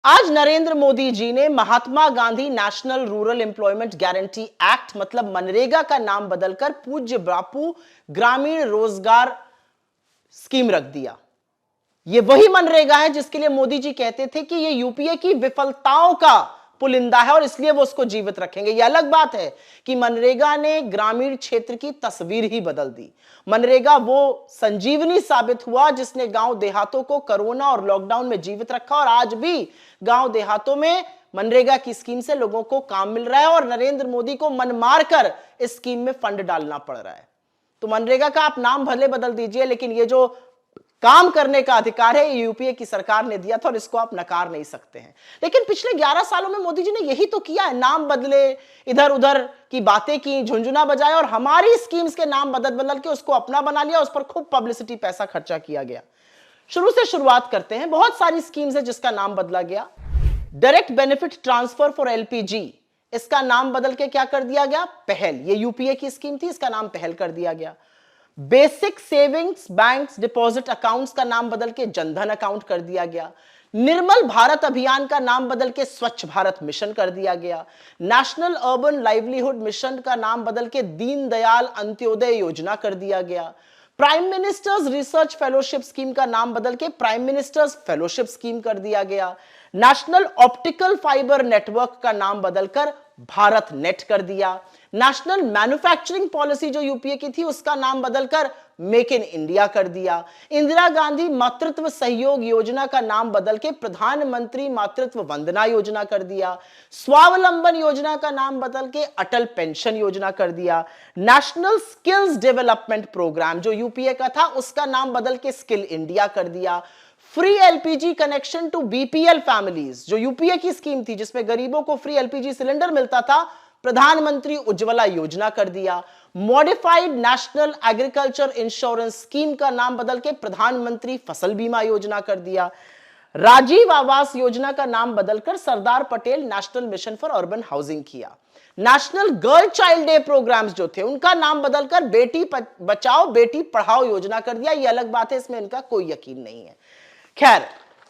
आज नरेंद्र मोदी जी ने Mahatma Gandhi national rural employment guarantee act मतलब मनरेगा का नाम बदलकर पूज्य बापू ग्रामीण रोजगार स्कीम रख दिया। यह वही मनरेगा है जिसके लिए मोदी जी कहते थे कि यह यूपीए की विफलताओं का पुलिंदा है और इसलिए वो उसको जीवित रखेंगे। यह अलग बात है कि मनरेगा ने ग्रामीण क्षेत्र की तस्वीर ही बदल दी। मनरेगा वो संजीवनी साबित हुआ जिसने गांव देहातों को कोरोना और लॉकडाउन में जीवित रखा और आज भी गांव देहातों में मनरेगा की स्कीम से लोगों को काम मिल रहा है और नरेंद्र मोदी को मन मारकर इस स्कीम में फंड डालना पड़ रहा है। तो मनरेगा का आप नाम भले बदल दीजिए, लेकिन ये जो काम करने का अधिकार है ये यूपीए की सरकार ने दिया था और इसको आप नकार नहीं सकते हैं। लेकिन पिछले 11 सालों में मोदी जी ने यही तो किया है, नाम बदले, इधर उधर की बातें की, झुंझुना बजाया और हमारी स्कीम्स के नाम बदल बदल के उसको अपना बना लिया, उस पर खूब पब्लिसिटी पैसा खर्चा किया गया। शुरू से शुरुआत करते हैं। बहुत सारी स्कीम्स है जिसका नाम बदला गया। Direct benefit transfer for LPG, इसका नाम बदल के क्या कर दिया गया? पहल। ये यूपीए की स्कीम थी, इसका नाम पहल कर दिया गया। Basic savings banks deposit accounts का नाम बदल के जनधन अकाउंट कर दिया गया। निर्मल भारत अभियान का नाम बदल के स्वच्छ भारत मिशन कर दिया गया। नेशनल अर्बन लाइवलीहुड मिशन का नाम बदल के दीनदयाल अंत्योदय योजना कर दिया गया। Prime ministers research fellowship scheme का नाम बदल के प्राइम मिनिस्टर्स फेलोशिप स्कीम कर दिया गया। नेशनल ऑप्टिकल फाइबर नेटवर्क का नाम बदलकर भारत नेट कर दिया। नेशनल मैन्युफैक्चरिंग पॉलिसी जो यूपीए की थी उसका नाम बदलकर मेक इन इंडिया कर दिया। इंदिरा गांधी मातृत्व सहयोग योजना का नाम बदल के प्रधानमंत्री मातृत्व वंदना योजना कर दिया। स्वावलंबन योजना का नाम बदल के अटल पेंशन योजना कर दिया। नेशनल स्किल्स डेवलपमेंट प्रोग्राम जो यूपीए का था उसका नाम बदल के स्किल इंडिया कर दिया। Free LPG connection to BPL families जो यूपीए की स्कीम थी जिसमें गरीबों को फ्री एलपीजी सिलेंडर मिलता था, प्रधानमंत्री उज्ज्वला योजना कर दिया। Modified national agriculture insurance scheme का नाम बदल के प्रधानमंत्री फसल बीमा योजना कर दिया। राजीव आवास योजना का नाम बदलकर Sardar Patel national mission for urban housing किया। National girl child day programmes जो थे उनका नाम बदलकर बेटी बचाओ बेटी पढ़ाओ योजना कर दिया। यह अलग बात है, इसमें इनका कोई यकीन नहीं है। खैर,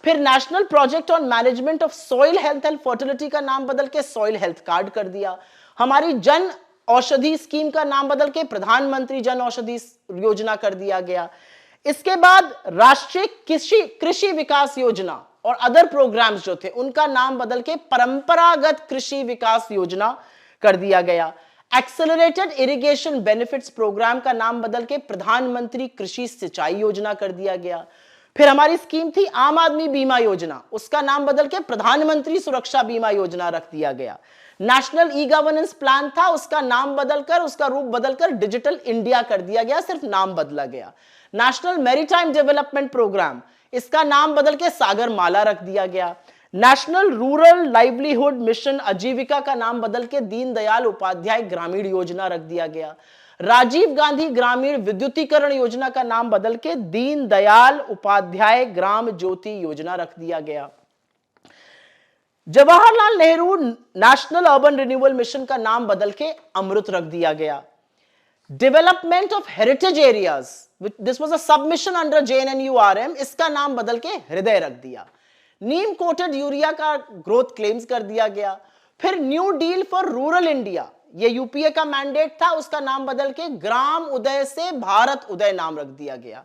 फिर national project on management of soil health and fertility का नाम बदल के सॉइल हेल्थ कार्ड कर दिया। हमारी जन औषधि स्कीम का नाम बदल के प्रधानमंत्री जन औषधि योजना कर दिया गया। इसके बाद राष्ट्रीय कृषि विकास योजना और अदर प्रोग्राम्स जो थे उनका नाम बदल के परंपरागत कृषि विकास योजना कर दिया गया। एक्सेलरेटेड इरिगेशन बेनिफिट्स प्रोग्राम का नाम बदल के प्रधानमंत्री कृषि सिंचाई योजना कर दिया गया। फिर हमारी स्कीम थी आम आदमी बीमा योजना, उसका नाम बदल के प्रधानमंत्री सुरक्षा बीमा योजना रख दिया गया। नेशनल ई गवर्नेंस प्लान था, उसका नाम बदलकर, उसका रूप बदलकर डिजिटल इंडिया कर दिया गया, सिर्फ नाम बदला गया। नेशनल मैरीटाइम डेवलपमेंट प्रोग्राम, इसका नाम बदल के सागर माला रख दिया गया। नेशनल रूरल लाइवलीहुड मिशन आजीविका का नाम बदल के दीनदयाल उपाध्याय ग्रामीण योजना रख दिया गया। राजीव गांधी ग्रामीण विद्युतीकरण योजना का नाम बदल के दीनदयाल उपाध्याय ग्राम ज्योति योजना रख दिया गया। Jawaharlal Nehru national urban renewal mission का नाम बदल के अमृत रख दिया गया। Development of heritage areas, this was a submission under JNNURM, इसका नाम बदल के हृदय रख दिया। नीम कोटेड यूरिया का ग्रोथ क्लेम्स कर दिया गया। फिर new deal for rural India, ये यूपीए का मैंडेट था, उसका नाम बदल के ग्राम उदय से भारत उदय नाम रख दिया गया।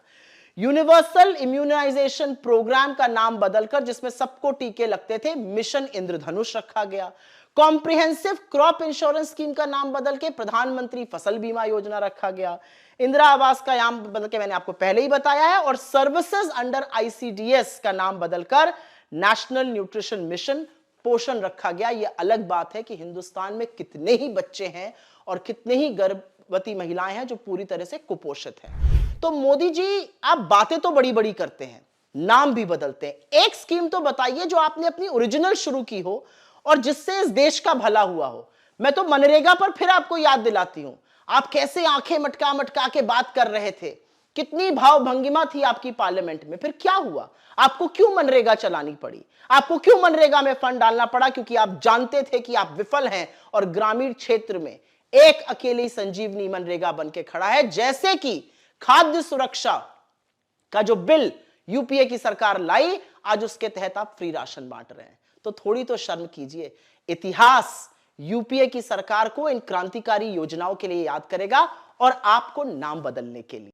यूनिवर्सल इम्यूनाइजेशन प्रोग्राम का नाम बदलकर, जिसमें सबको टीके लगते थे, मिशन इंद्रधनुष रखा गया। कॉम्प्रिहेंसिव क्रॉप इंश्योरेंस स्कीम का नाम बदल के प्रधानमंत्री फसल बीमा योजना रखा गया। इंदिरा आवास का नाम बदल के मैंने आपको पहले ही बताया है। और सर्विसेज अंडर ICDS का नाम बदलकर नेशनल न्यूट्रिशन मिशन पोषण रखा गया। यह अलग बात है कि हिंदुस्तान में कितने ही बच्चे हैं और कितने ही गर्भवती महिलाएं हैं जो पूरी तरह से कुपोषित हैं। तो मोदी जी, आप बातें तो बड़ी बड़ी करते हैं, नाम भी बदलते हैं। एक स्कीम तो बताइए जो आपने अपनी ओरिजिनल शुरू की हो और जिससे इस देश का भला हुआ हो। मैं तो मनरेगा पर फिर आपको याद दिलाती हूं, आप कैसे आंखें मटका मटका के बात कर रहे थे, कितनी भाव भंगिमा थी आपकी पार्लियामेंट में। फिर क्या हुआ? आपको क्यों मनरेगा चलानी पड़ी? आपको क्यों मनरेगा में फंड डालना पड़ा? क्योंकि आप जानते थे कि आप विफल हैं और ग्रामीण क्षेत्र में एक अकेली संजीवनी मनरेगा बन के खड़ा है। जैसे कि खाद्य सुरक्षा का जो बिल यूपीए की सरकार लाई, आज उसके तहत आप फ्री राशन बांट रहे हैं। तो थोड़ी तो शर्म कीजिए। इतिहास यूपीए की सरकार को इन क्रांतिकारी योजनाओं के लिए याद करेगा और आपको नाम बदलने के लिए।